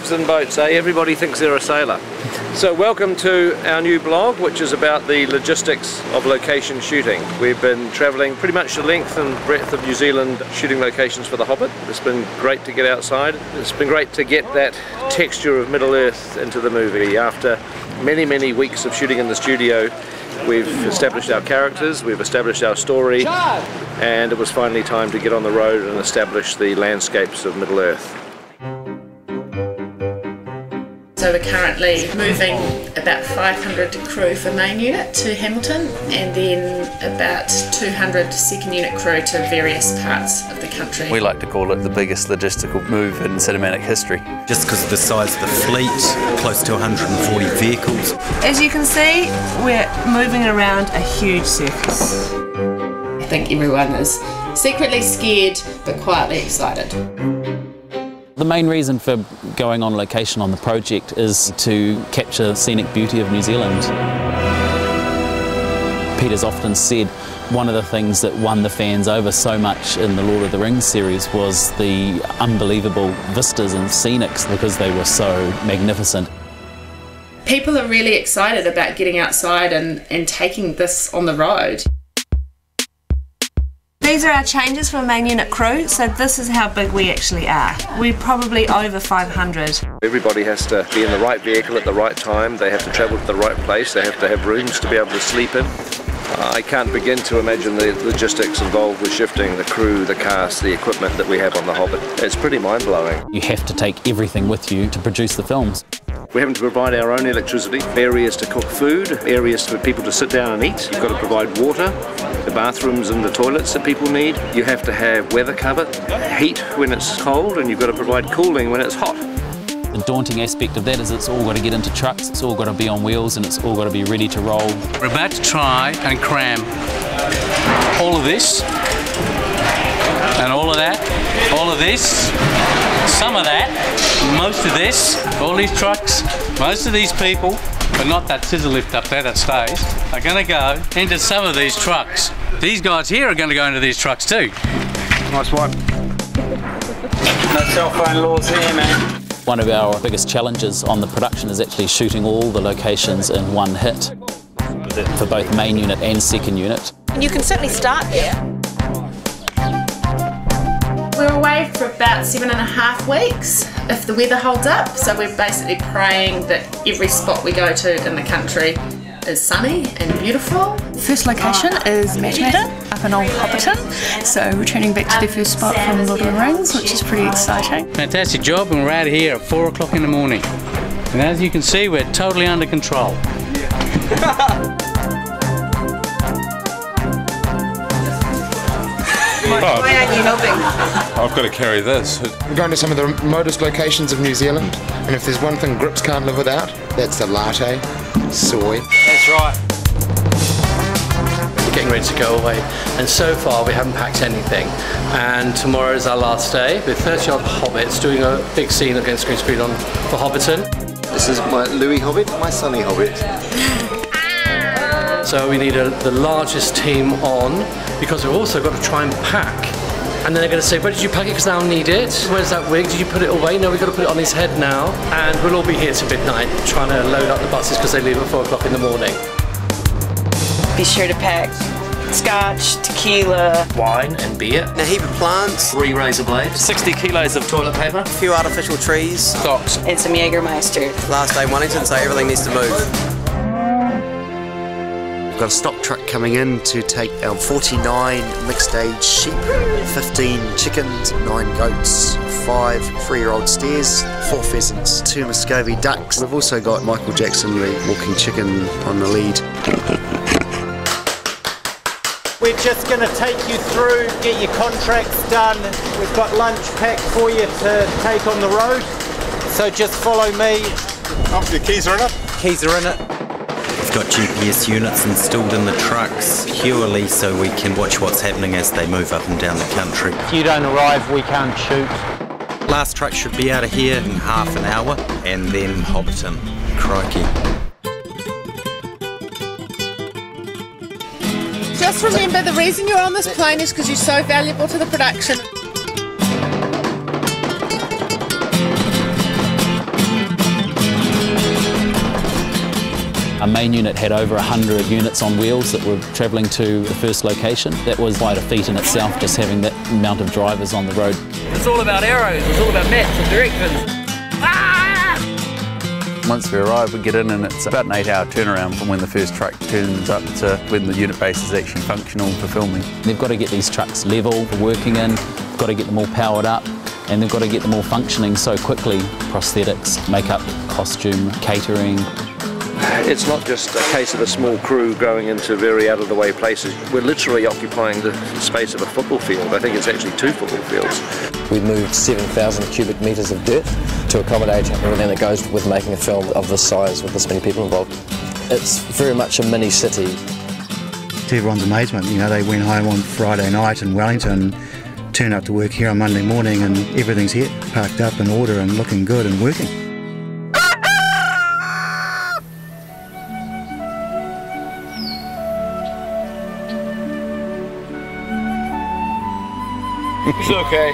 dwarves and boats, eh? Everybody thinks they're a sailor. So welcome to our new blog, which is about the logistics of location shooting. We've been travelling pretty much the length and breadth of New Zealand shooting locations for The Hobbit. It's been great to get outside. It's been great to get that texture of Middle-earth into the movie. After many weeks of shooting in the studio, we've established our characters, we've established our story, and it was finally time to get on the road and establish the landscapes of Middle-earth. So we're currently moving about 500 crew for main unit to Hambleton, and then about 200 second unit crew to various parts of the country. We like to call it the biggest logistical move in cinematic history. Just because of the size of the fleet, close to 140 vehicles. As you can see, we're moving around a huge circus. I think everyone is secretly scared but quietly excited. The main reason for going on location on the project is to capture the scenic beauty of New Zealand. Peter's often said one of the things that won the fans over so much in the Lord of the Rings series was the unbelievable vistas and scenics because they were so magnificent. People are really excited about getting outside and taking this on the road. These are our changes for main unit crew, so this is how big we actually are. We're probably over 500. Everybody has to be in the right vehicle at the right time, they have to travel to the right place, they have to have rooms to be able to sleep in. I can't begin to imagine the logistics involved with shifting the crew, the cast, the equipment that we have on The Hobbit. It's pretty mind-blowing. You have to take everything with you to produce the films. We're having to provide our own electricity, areas to cook food, areas for people to sit down and eat. You've got to provide water, the bathrooms and the toilets that people need. You have to have weather cover, heat when it's cold, and you've got to provide cooling when it's hot. The daunting aspect of that is it's all got to get into trucks, it's all got to be on wheels, and it's all got to be ready to roll. We're about to try and cram all of this, and all of that, all of this, some of that, most of this, all these trucks, most of these people, but not that scissor lift up there that stays, are going to go into some of these trucks. These guys here are going to go into these trucks too. Nice one. No cell phone laws here, man. One of our biggest challenges on the production is actually shooting all the locations in one hit for both main unit and second unit. You can certainly start there. We're away for about 7.5 weeks if the weather holds up, so we're basically praying that every spot we go to in the country is sunny and beautiful. First location is Mathemata up in Old Hobbiton, so returning back to the first spot from Lord of the Rings, which is pretty exciting. Fantastic job, and we're out of here at 4 o'clock in the morning. And as you can see, we're totally under control. Why aren't you helping? I've got to carry this. We're going to some of the remotest locations of New Zealand, and if there's one thing grips can't live without, that's the latte, soy. That's right. We're getting ready to go away, and so far we haven't packed anything. And tomorrow is our last day with 30-odd hobbits doing a big scene against green screen on for Hobbiton. This is my Louis Hobbit, my Sonny Hobbit. So we need the largest team on, because we've also got to try and pack. And then they're going to say, where did you pack it, because they'll need it? Where's that wig? Did you put it away? No, we've got to put it on his head now. And we'll all be here till midnight trying to load up the buses because they leave at 4 o'clock in the morning. Be sure to pack scotch, tequila, wine and beer, a heap of plants, 3 razor blades, 60 kilos of toilet paper, a few artificial trees, socks, and some Jägermeister. Last day Wellington, so everything needs to move. We've got a stock truck coming in to take our 49 mixed age sheep, 15 chickens, 9 goats, 5 3-year-old steers, 4 pheasants, 2 Muscovy ducks. We've also got Michael Jackson, the walking chicken, on the lead. We're just going to take you through, get your contracts done. We've got lunch packed for you to take on the road. So just follow me. Oh, the keys are in it? Keys are in it. We've got GPS units installed in the trucks purely so we can watch what's happening as they move up and down the country. If you don't arrive, we can't shoot. Last truck should be out of here in half an hour, and then Hobbiton. Crikey. Just remember, the reason you're on this plane is because you're so valuable to the production. main unit had over 100 units on wheels that were travelling to the first location. That was quite a feat in itself, just having that amount of drivers on the road. It's all about arrows, it's all about maps and directions. Once we arrive, we get in and it's about an 8-hour turnaround from when the first truck turns up to when the unit base is actually functional for filming. They've got to get these trucks level for working in, got to get them all powered up, and they've got to get them all functioning so quickly. Prosthetics, makeup, costume, catering. It's not just a case of a small crew going into very out-of-the-way places. We're literally occupying the space of a football field. I think it's actually 2 football fields. We moved 7,000 cubic metres of dirt to accommodate everything that goes with making a film of this size with this many people involved. It's very much a mini city. To everyone's amazement, you know, they went home on Friday night in Wellington, turned up to work here on Monday morning and everything's here, parked up in order and looking good and working. It's okay.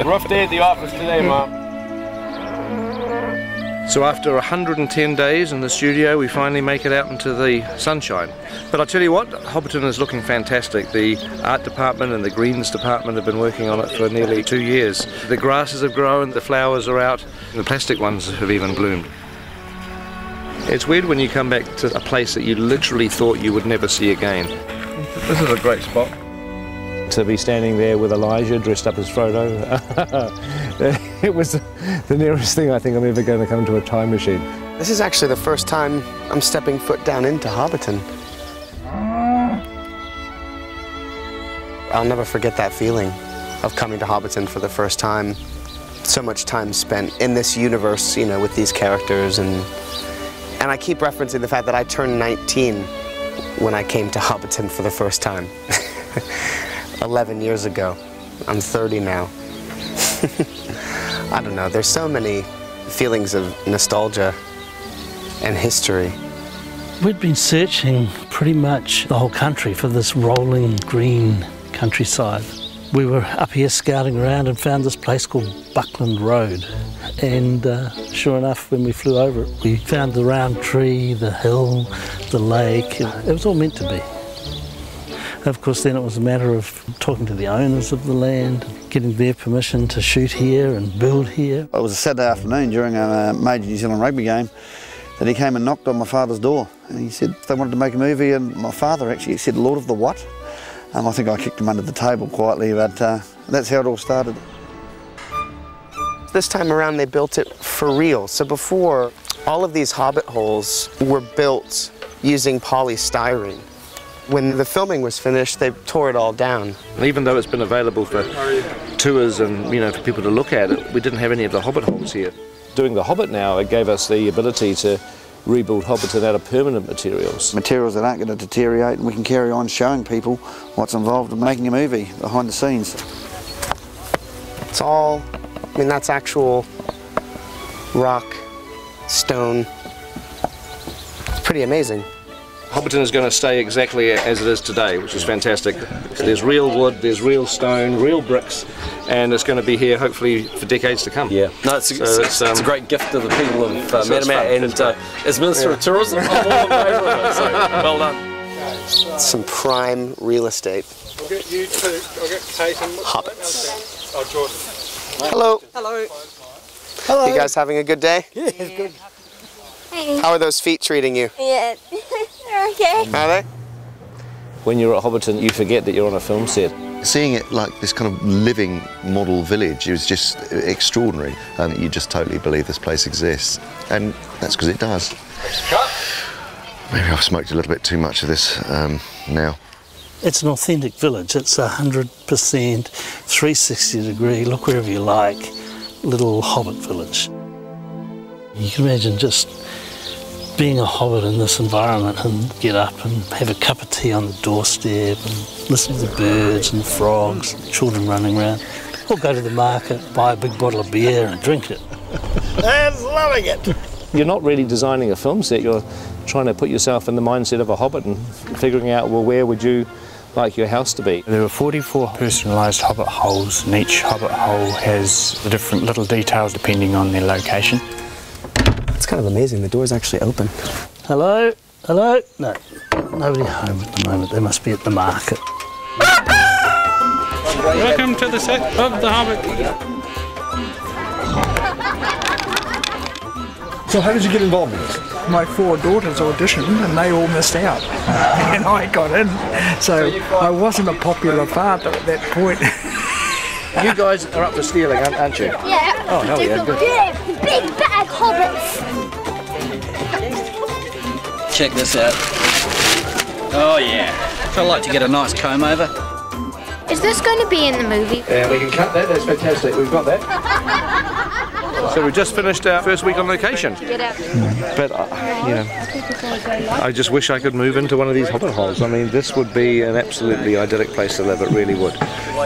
Rough day at the office today, Mom. So after 110 days in the studio, we finally make it out into the sunshine. But I'll tell you what, Hobbiton is looking fantastic. The art department and the greens department have been working on it for nearly 2 years. The grasses have grown, the flowers are out, and the plastic ones have even bloomed. It's weird when you come back to a place that you literally thought you would never see again. This is a great spot. To be standing there with Elijah dressed up as Frodo, it was the nearest thing I think I'm ever going to come to a time machine. This is actually the first time I'm stepping foot down into Hobbiton. I'll never forget that feeling of coming to Hobbiton for the first time. So much time spent in this universe, you know, with these characters, and I keep referencing the fact that I turned 19 when I came to Hobbiton for the first time. 11 years ago. I'm 30 now. I don't know, there's so many feelings of nostalgia and history. We'd been searching pretty much the whole country for this rolling green countryside. We were up here scouting around and found this place called Buckland Road. And sure enough, when we flew over it, we found the round tree, the hill, the lake. It was all meant to be. Of course, then it was a matter of talking to the owners of the land, getting their permission to shoot here and build here. It was a Saturday afternoon during a major New Zealand rugby game that he came and knocked on my father's door. And he said they wanted to make a movie, and my father actually said, "Lord of the what?" I think I kicked him under the table quietly, but that's how it all started. This time around, they built it for real. So before, all of these Hobbit holes were built using polystyrene. When the filming was finished, they tore it all down. Even though it's been available for tours and, you know, for people to look at it, we didn't have any of the Hobbit holes here. Doing the Hobbit now, it gave us the ability to rebuild Hobbiton out of permanent materials. Materials that aren't going to deteriorate, and we can carry on showing people what's involved in making a movie behind the scenes. It's all, I mean, that's actual rock, stone. It's pretty amazing. Hobbiton is going to stay exactly as it is today, which is fantastic. There's real wood, there's real stone, real bricks, and it's going to be here hopefully for decades to come. Yeah, no, it's a great gift to the people of Metamat, and as Minister of Tourism, I'm all in favour of it, so well done. Some prime real estate. I'll get you two, I'll get Kate and Hobbits. Oh, Jordan. Hello. Hello. Hello. You guys having a good day? Yeah, it's good. How are those feet treating you? Yeah, they're okay. Are they? When you're at Hobbiton, you forget that you're on a film set. Seeing it like this kind of living model village is just extraordinary, and you just totally believe this place exists. And that's because it does. Maybe I've smoked a little bit too much of this now. It's an authentic village. It's 100% 360-degree, look wherever you like, little Hobbit village. You can imagine just being a Hobbit in this environment and get up and have a cup of tea on the doorstep and listen to the birds and the frogs, and children running around, or go to the market, buy a big bottle of beer and drink it. I'm loving it! You're not really designing a film set, you're trying to put yourself in the mindset of a Hobbit and figuring out, well, where would you like your house to be? There were 44 personalised Hobbit holes, and each Hobbit hole has the different little details depending on their location. It's kind of amazing, the door's actually open. Hello? Hello? No, nobody home at the moment. They must be at the market. Welcome to the set of The Hobbit. So how did you get involved in this? My 4 daughters auditioned and they all missed out. And I got in. So I wasn't a popular father at that point. You guys are up for stealing, aren't you? Yeah. Oh, hell yeah, good. Big bag hobbits. Check this out. Oh yeah. So I'd like to get a nice comb over. Is this going to be in the movie? Yeah, we can cut that. That's fantastic. We've got that. So we've just finished our first week on location. But, you know, I just wish I could move into one of these hobbit holes. I mean, this would be an absolutely idyllic place to live. It really would.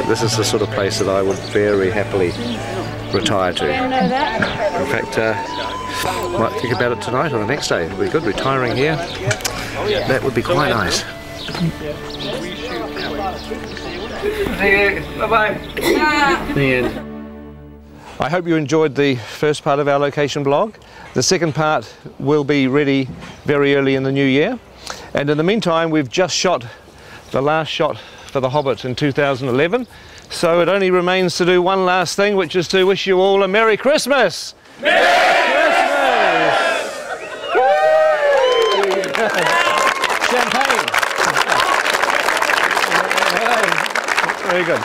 This is the sort of place that I would very happily retire to. In fact, might think about it tonight or the next day. It would be good retiring here. That would be quite nice. Bye-bye. The end. I hope you enjoyed the first part of our location blog. The second part will be ready very early in the new year. And in the meantime, we've just shot the last shot for The Hobbit in 2011. So it only remains to do one last thing, which is to wish you all a Merry Christmas! Merry Christmas! Champagne! Very good.